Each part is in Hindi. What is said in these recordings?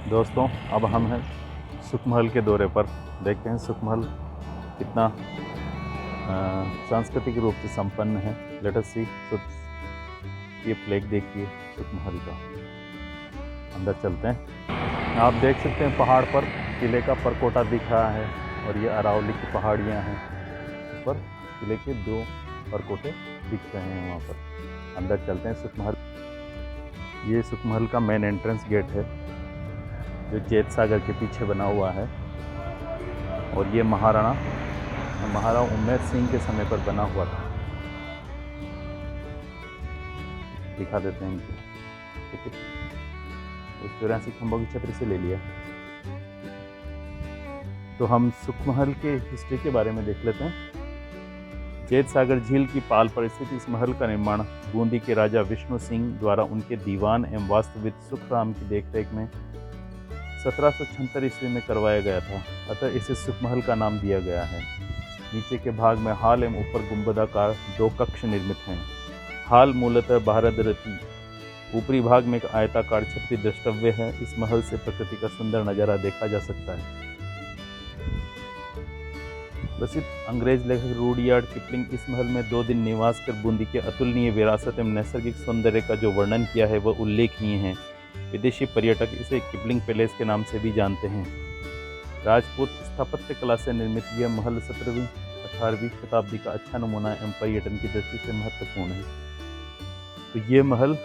दोस्तों, अब हम हैं सुखमहल के दौरे पर। देखते हैं सुखमहल कितना सांस्कृतिक रूप से संपन्न है। लेट अस सी। ये फ्लैग देखिए सुखमहल का। अंदर चलते हैं। आप देख सकते हैं पहाड़ पर किले का परकोटा दिख रहा है और ये अरावली की पहाड़ियाँ हैं। ऊपर किले के 2 परकोटे दिख रहे हैं वहाँ पर। अंदर चलते हैं सुखमहल। ये सुखमहल का मेन एंट्रेंस गेट है जो जैत सागर के पीछे बना हुआ है और ये महाराणा उमेर सिंह के समय पर बना हुआ था। दिखा देते हैं इनको। ठीक है, उस 84 खंभों की छतरी से ले लिया। तो हम सुखमहल के हिस्ट्री के बारे में देख लेते हैं। जैत सागर झील की पाल पर स्थित इस महल का निर्माण बूंदी के राजा विष्णु सिंह द्वारा उनके दीवान एवं वास्तुविद सुखराम की देखरेख में 1776 ईस्वी में करवाया गया था। अतः इसे सुखमहल का नाम दिया गया है। नीचे के भाग में हाल एवं ऊपर गुंबदाकार 2 कक्ष निर्मित हैं। हाल मूलतः भारतरती, ऊपरी भाग में एक आयताकार छतरी द्रष्टव्य है। इस महल से प्रकृति का सुंदर नजारा देखा जा सकता है। प्रसिद्ध अंग्रेज लेखक रुडयार्ड किपलिंग इस महल में 2 दिन निवास कर बूंदी के अतुलनीय विरासत एवं नैसर्गिक सौंदर्य का जो वर्णन किया है वह उल्लेखनीय है। विदेशी पर्यटक इसे किपलिंग पैलेस के नाम से भी जानते हैं। राजपूत स्थापत्य कला से निर्मित यह महल 17वीं-18वीं शताब्दी का अच्छा नमूना एवं पर्यटन की दृष्टि से महत्वपूर्ण है। तो ये महल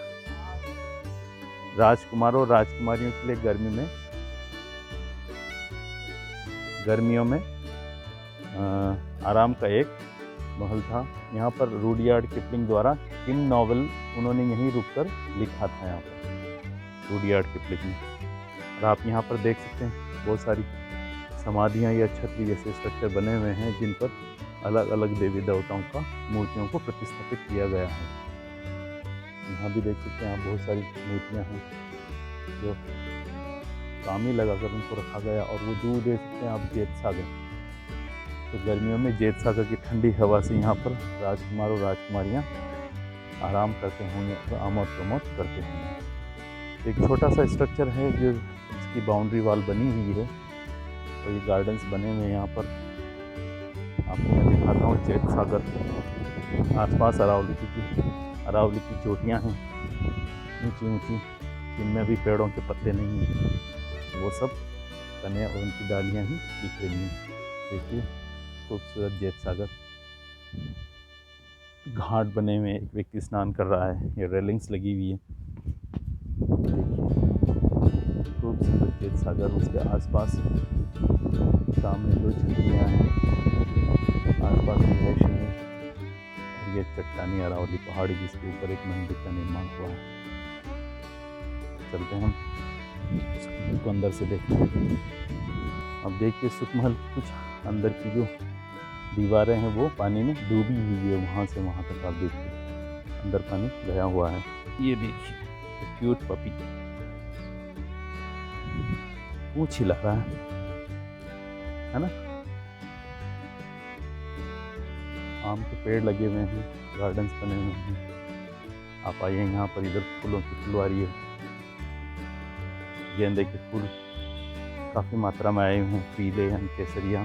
राजकुमारों और राजकुमारियों के लिए गर्मियों में आराम का एक महल था। यहाँ पर रुडयार्ड किपलिंग द्वारा किम नॉवल उन्होंने यहीं रुककर लिखा था। यहाँ पर रुडयार्ड किपलिंग ने। और आप यहाँ पर देख सकते हैं बहुत सारी समाधियाँ या छतरी जैसे स्ट्रक्चर बने हुए हैं जिन पर अलग अलग देवी देवताओं का मूर्तियों को प्रतिस्थापित किया गया है। यहाँ भी देख सकते हैं आप बहुत सारी मूर्तियाँ हैं जो तामी लगाकर उनको रखा गया। और वो दूर देख सकते हैं आप जैत सागर। तो गर्मियों में जैत सागर की ठंडी हवा से यहाँ पर राजकुमार और राजकुमारियाँ आराम करते होंगे और आमोद प्रमोद करते होंगे। एक छोटा सा स्ट्रक्चर है जो इसकी बाउंड्री वॉल बनी हुई है और ये गार्डन्स बने हुए हैं। यहाँ पर आपको मैं दिखाता हूँ जैत सागर। आसपास अरावली की चोटियाँ हैं ऊंची ऊंची, जिनमें भी पेड़ों के पत्ते नहीं हैं। वो सब तने और उनकी डालियाँ ही दिख रही हैं। देखिए खूबसूरत जैत सागर। घाट बने हुए, एक व्यक्ति स्नान कर रहा है। ये रेलिंग्स लगी हुई है। खूबसूरत जैत सागर। उसके आसपास सामने 2 छतरियाँ हैं। आसपास रिहायश है और ये चट्टानी अरावली पहाड़ी जिसके ऊपर एक मंदिर का निर्माण हुआ है। चलते हैं हम सुखमहल को अंदर से देखते हैं। अब देखिए सुखमहल की कुछ अंदर की जो दीवारें हैं वो पानी में डूबी हुई है। वहाँ से वहाँ तक आप देखिए अंदर पानी गया हुआ है। ये देखिए क्यूट पपी पूंछ हिला रहा है ना। आम के पेड़ लगे हुए हैं, गार्डन्स बने हुए हैं। आप आइए यहाँ पर। इधर फूलों की फुलवारी है। गेंदे के फूल काफ़ी मात्रा में आए हुए हैं, पीले हैं, केसरिया।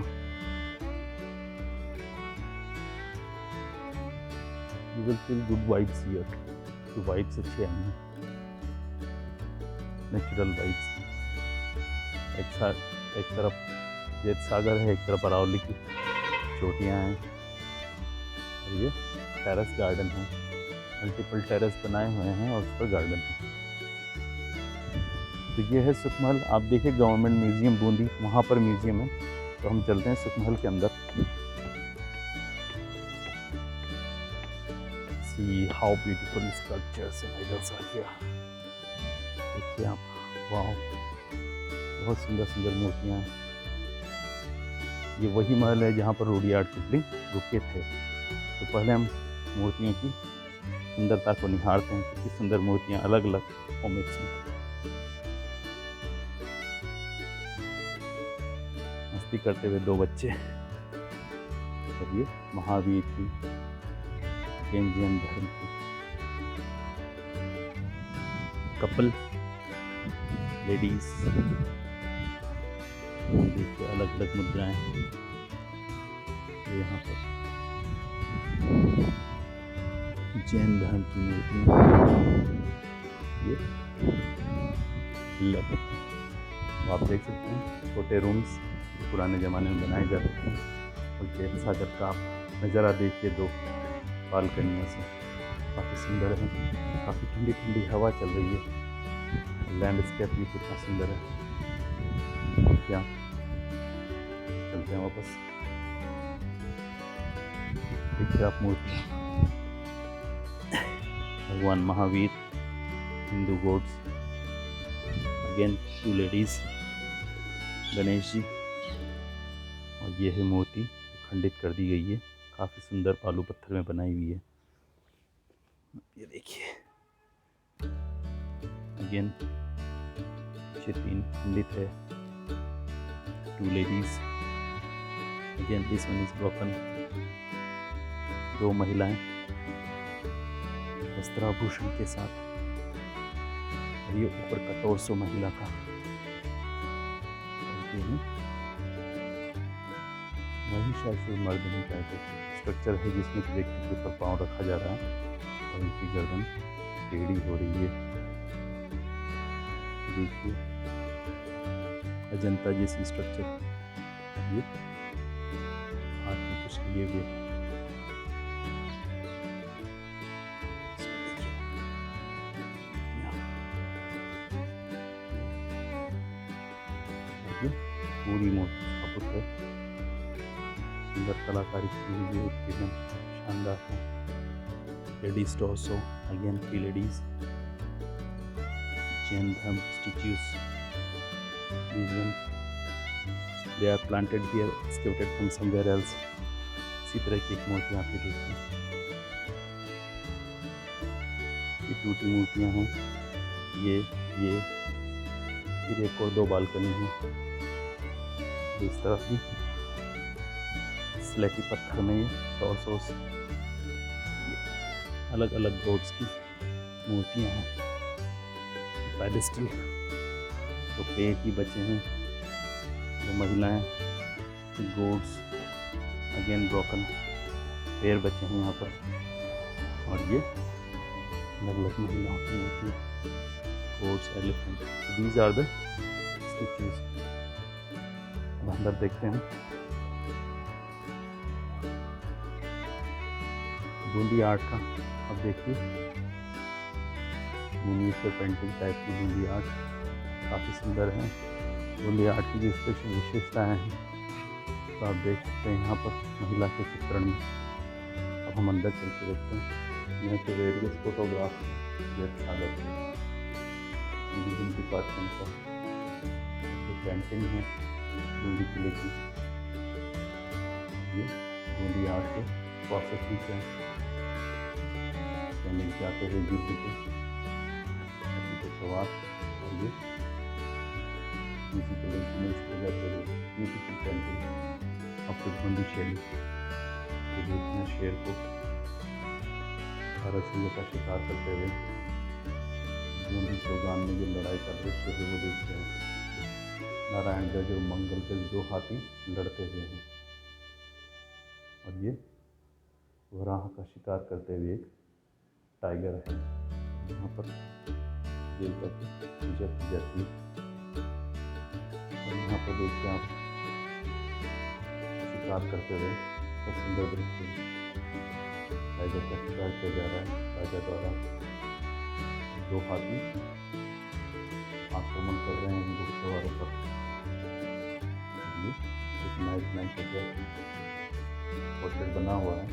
You will feel good vibes here. तो वाइब्स अच्छे आए हैं, नेचुरल वाइब्स। एक तरफ जैत सागर है, एक तरफ अरावली की चोटियाँ हैं और ये टेरेस गार्डन है। मल्टीपल टेरेस बनाए हुए हैं और उस पर गार्डन है। तो ये है सुखमहल। आप देखिए गवर्नमेंट म्यूजियम बूंदी, वहाँ पर म्यूजियम है। तो हम चलते हैं सुखमहल के अंदर। See how beautiful sculptures and idols are here. देखिए आप, वाह, बहुत सुंदर सुंदर मूर्तियाँ हैं। ये वही महल है जहाँ पर रुडयार्ड किपलिंग रुके थे। तो पहले हम मूर्तियों की सुंदरता को निहारते हैं। कितनी सुंदर मूर्तियाँ अलग अलग फॉर्मेट्स में। मस्ती करते हुए 2 बच्चे और ये महावीर की केंजियन धर्म की कपल लेडीज, देखिए अलग अलग मुद्राएं यहाँ पर। जैन धर्म की मूर्तियाँ, ये पिल्लर आप देख सकते हैं। छोटे रूम्स पुराने ज़माने में बनाए जाते थे। और जैन सागर का आप नज़ारा देखिए दो बालकनियों से, काफ़ी सुंदर है। काफ़ी ठंडी ठंडी हवा चल रही है। लैंडस्केप भी कितना सुंदर है। क्या चलते हैं वापस। देखिए आप मूर्ति, भगवान Mahavir, Hindu gods, again 2 ladies, Ganesh ji. और ये है मूर्ति खंडित कर दी गई है, काफ़ी सुंदर बालू पत्थर में बनाई हुई है। ये देखिए अगेन ये 3 खंडित है, 2 ladies, again this one is broken. 2 महिलाएं वस्त्राभूषण के साथ, और ये ऊपर का टोर्सो महिला का। महिषासुर मर्दिनी का स्ट्रक्चर है जिसमें व्यक्ति के ऊपर पाँव रखा जा रहा है और उनकी गर्दन टेढ़ी हो रही है। देखिए अजंता जैसी स्ट्रक्चर, ये हाथ में कुछ लिए हुए। पूरी मूर्ति स्थापित है, सुंदर कलाकारी की हुई है, एकदम शानदार है। Ladies torso, again 3 ladies, Jain धर्म statues, they are planted here, excavated from somewhere else. इसी तरह की एक मूर्ति आप देखिए, ये टूटी मूर्तियाँ हैं। ये फिर एक और 2 बालकनी है। इस तरफ भी स्लेटी पत्थर में टॉर्सोस, अलग अलग गॉड्स की मूर्तियाँ हैं। पेडेस्ट्रल तो पैर ही बचे हैं, जो महिलाएं गॉड्स, अगेन ब्रोकन पैर बचे हैं यहाँ पर। और ये अलग अलग महिलाओं की मूर्ति, gods, elephant, these are the statues. अंदर देखते हैं। बूंदी आर्ट का अब देखिए, मिनिएचर पेंटिंग टाइप की बूंदी आर्ट काफ़ी सुंदर है। बूंदी आर्ट की जो स्पेशल विशेषताएँ हैं तो आप देख सकते हैं यहाँ पर महिला के चित्रण में। अब हम अंदर चल के देखते हैं। यह तो वेरियस फोटोग्राफ सागर डिपार्टमेंट का जो पेंटिंग है बूंदी किले की, ये बूंदी आर्ट के प्रोसेस है। सैनिक जाते हुए युद्ध के सवार, और ये म्यूजिकल इंस्ट्रूमेंट्स बजाते हुए beautiful painting of the Bundi शैली। तो देखते हैं शेर को सिंह का शिकार करते हुए बूंदी चौगान में जो लड़ाई का दृश्य है वो देखते हैं। नारायण गज और मंगल गज 2 हाथी लड़ते हुए हैं। और ये वराह का शिकार करते हुए एक टाइगर है। यहाँ पर देवता की पूजा की जाती है। और यहाँ पर देखते हैं आप शिकार करते हुए बहुत सुंदर दृश्य, टाइगर का शिकार किया जा रहा है राजा द्वारा। 2 हाथी आक्रमण कर रहे हैं घुड़सवारों पर। एक नाइट पोर्ट्रेट बना हुआ है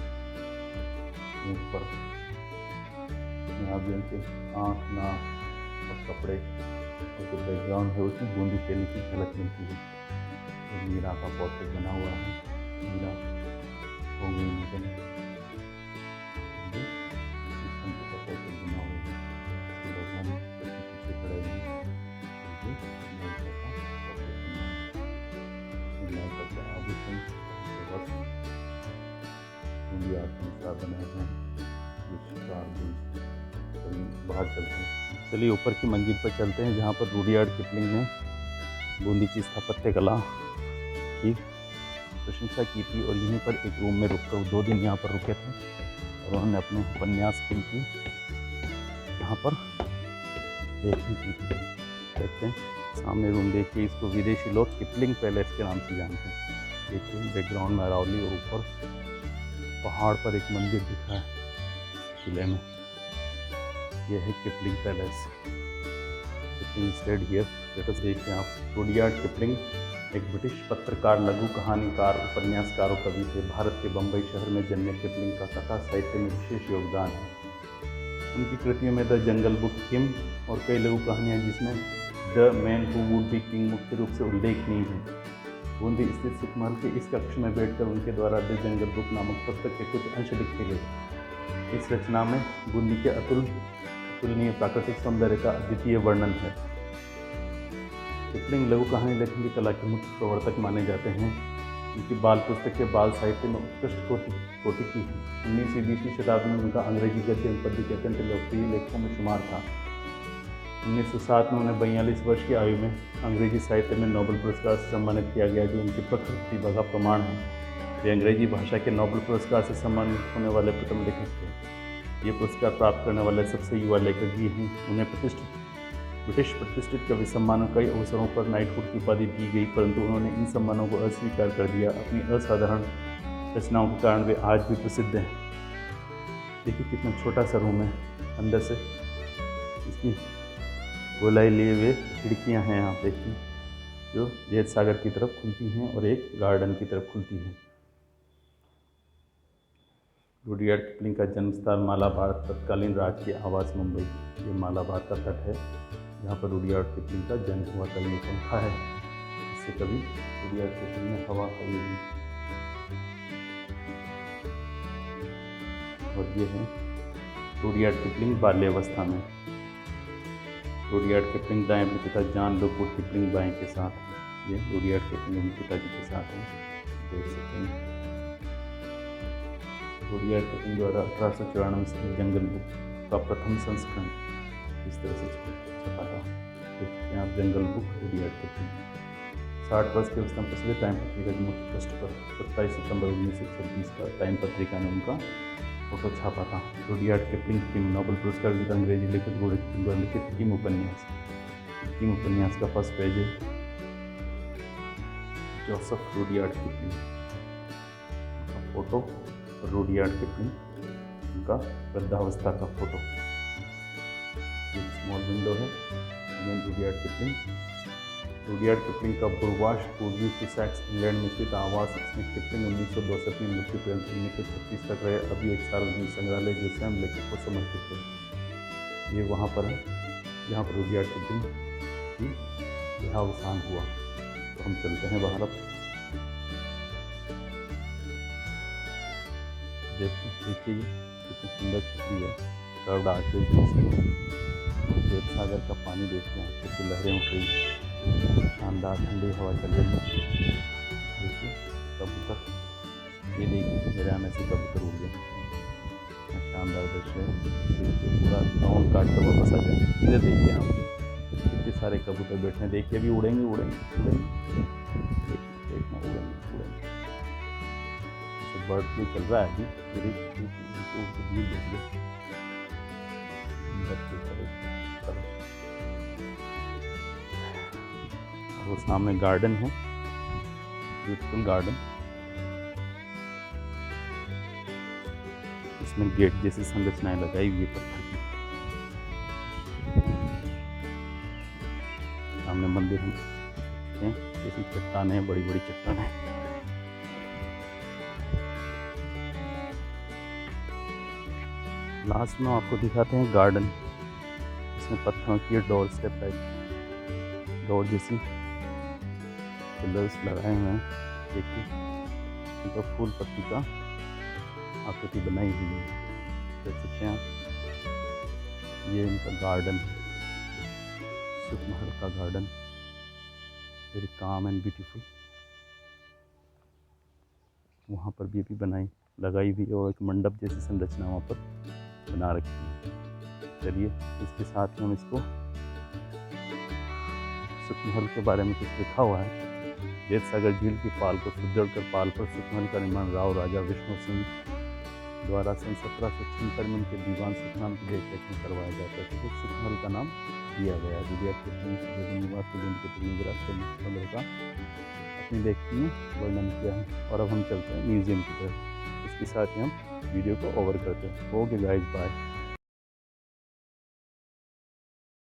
ऊपर, यहाँ भी उनके आँख, नाक और कपड़े और जो बैकग्राउंड है उसमें बूंदी शैली की झलक मिलती है। तो मीरा का पोर्ट्रेट बना हुआ है, मीरा हो गई निधन, का पोर्ट्रेट बना हुआ है, भगवान पीछे खड़े हुए हैं। आभूषण बूंदी आर्ट के अनुसार बनाए हैं, जो शिकार बाहर चलते हैं। चलिए ऊपर की मंजिल पर चलते हैं जहाँ पर रुडयार्ड किपलिंग ने बूंदी की स्थापत्य कला की प्रशंसा की थी, और यहीं पर एक रूम में रुककर 2 दिन यहाँ पर रुके थे और उन्होंने अपने उपन्यास की यहाँ पर देखी की थी। देखते हैं सामने रूम, देखिए इसको विदेशी लोग किपलिंग पैलेस के नाम से जानते हैं। देखिए बैकग्राउंड में अरावली और ऊपर पहाड़ पर एक मंदिर दिख रहा है किले में। यह है Kipling palace. Kipling state here. Let us देखिए आप। रुडयार्ड किपलिंग एक ब्रिटिश पत्रकार, लघु कहानीकार, उपन्यासकार और कवि थे। भारत के बम्बई शहर में जन्मे किपलिंग का कथा साहित्य में विशेष योगदान है। उनकी कृतियों में द जंगल बुक, किम और कई लघु कहानियाँ जिसमें the man who would be king मुख्य रूप से उल्लेखनीय है। बूंदी स्थित सुखमहल के इस कक्ष में बैठकर उनके द्वारा द जंगल बुक नामक पुस्तक के कुछ अंश लिखे गए। इस रचना में बूंदी के अतुलनीय प्राकृतिक सौंदर्य का अद्वितीय वर्णन है। किपलिंग लघु कहानी लेखन की कला के मुख्य प्रवर्तक माने जाते हैं। उनकी बाल पुस्तकें बाल साहित्य में उत्कृष्ट कोटि की हैं। 19वीं 20वीं शताब्दी में उनका अंग्रेजी गद्य एवं पद्य के अत्यंत लोकप्रिय लेखकों में शुमार था। 1907 में उन्हें 42 वर्ष की आयु में अंग्रेजी साहित्य में नोबेल पुरस्कार से सम्मानित किया गया, जो उनकी प्रखर प्रतिभा का प्रमाण है। वे अंग्रेजी भाषा के नोबेल पुरस्कार से सम्मानित होने वाले प्रथम लेखक थे। ये पुरस्कार प्राप्त करने वाले सबसे युवा लेखक भी हैं। उन्हें ब्रिटिश प्रतिष्ठित कवि सम्मानों कई अवसरों पर नाइटहुड की उपाधि दी गई, परंतु उन्होंने इन सम्मानों को अस्वीकार कर दिया। अपनी असाधारण रचनाओं के कारण वे आज भी प्रसिद्ध हैं। देखिए कितना छोटा सा रूम है, अंदर से इसकी गोलाई लिए हुए खिड़कियां हैं यहाँ देखिए, जो जेत सागर की तरफ खुलती हैं और एक गार्डन की तरफ खुलती हैं। रुडयार्ड किपलिंग का जन्म स्थान मालाबार, तत्कालीन राजकीय आवास मुंबई। ये मालाबार का तट है जहाँ पर रुडयार्ड किपलिंग का जन्म हुआ। तल में पंखा है, इससे कभी रुडयार्ड किपलिंग में हवा खाई। और ये है रुडयार्ड किपलिंग बाल्यावस्था में। रुडयार्ड किपलिंग दाएं अपने पिता जॉन लोकवुड किपलिंग बाएं के साथ। ये रुडयार्ड किपलिंग अपने पिताजी के साथ है, देख सकते हैं। रुडयार्ड किपलिंग द्वारा 1894 से जंगल बुक का प्रथम संस्करण इस तरह से छपा था। देखते हैं आप, जंगल बुक रुडयार्ड किपलिंग। 60 वर्ष के अवस्था में प्रसिद्ध टाइम पत्रिका के मुख्य पृष्ठ पर 27 सितंबर 1926 का टाइम पत्रिका ने उनका फोटो छापा था। रुडयार्ड किपलिंग किम नोबेल पुरस्कार विजेता अंग्रेजी लेखक रुडयार्ड किपलिंग द्वारा लिखित किम उपन्यास। किम उपन्यास का फर्स्ट पेज है जोसेफ रुडयार्ड किपलिंग का फोटो, रुडयार्ड किपलिंग उनका वृद्धावस्था का फोटो। एक स्मॉल विंडो है। रुडयार्ड किपलिंग का बुरवाश पूर्वी सुसैक्स इंग्लैंड में स्थित आवास। इसमें किपलिंग 1962 में मृत्यु पर्यंत 1936 तक रहे। अभी एक सार्वजनिक संग्रहालय जो स्वयं लेखक को समर्पित है, ये वहाँ पर है जहाँ पर रुडयार्ड किपलिंग की देहावसान हुआ। तो हम चलते हैं बाहर। अब देखिए कितनी सुंदर छतरी है, कर्व्ड आर्चेज है। जेत सागर का पानी देखते हैं, कैसी लहरें उठ रही हैं, शानदार ठंडी हवा चल रही है। देखिए कबूतर, ये देखिए मेरे आने से कबूतर उड़ गए। शानदार दृश्य है। देखिए पूरा राउंड काट कर वापस आ जाए। इधर देखिए आप, कितने सारे कबूतर बैठे हैं। देखिए अभी उड़ेंगे उड़ेंगे उड़ेंगे, देखना उड़ेंगे उड़ेंगे। बर्ड फ्लू चल रहा है अभी, भीड़ देखिए। वो सामने गार्डन है, ब्यूटीफुल गार्डन। इसमें गेट जैसी संरचनाएं लगाई हुई है पत्थर की। सामने मंदिर है, जैसी चट्टानें हैं, बड़ी बड़ी चट्टानें। लास्ट में आपको दिखाते हैं गार्डन। इसमें पत्थरों की डोर स्टेप टाइप, डोर जैसी पिलर्स लगाए हुए हैं। देखिए इनका फूल पत्ती का आकृति बनाई हुई है, देख सकते हैं आप। ये इनका गार्डन है, सुखमहल का garden, very calm and beautiful. वहाँ पर भी बनाई लगाई हुई और एक मंडप जैसी संरचना वहाँ पर बना रखी है। चलिए इसके साथ ही हम इसको सुखमहल के बारे में कुछ लिखा हुआ है। जेठ सागर झील की पाल को सुदृढ़ कर पाल पर सुखमहल का निर्माण राव राजा विष्णु सिंह द्वारा सन 1756 में के दीवान सुखनाम की देखरेख में करवाया जाता है। तो सुखमहल का नाम दिया गया है। रुडियार्ड किपलिंग के रास्ते का अपनी लेखनी में वर्णन किया है। और अब हम चलते हैं म्यूजियम की तरफ। इसके साथ ही हम वीडियो को ओवर करते हैं। Okay guys, bye.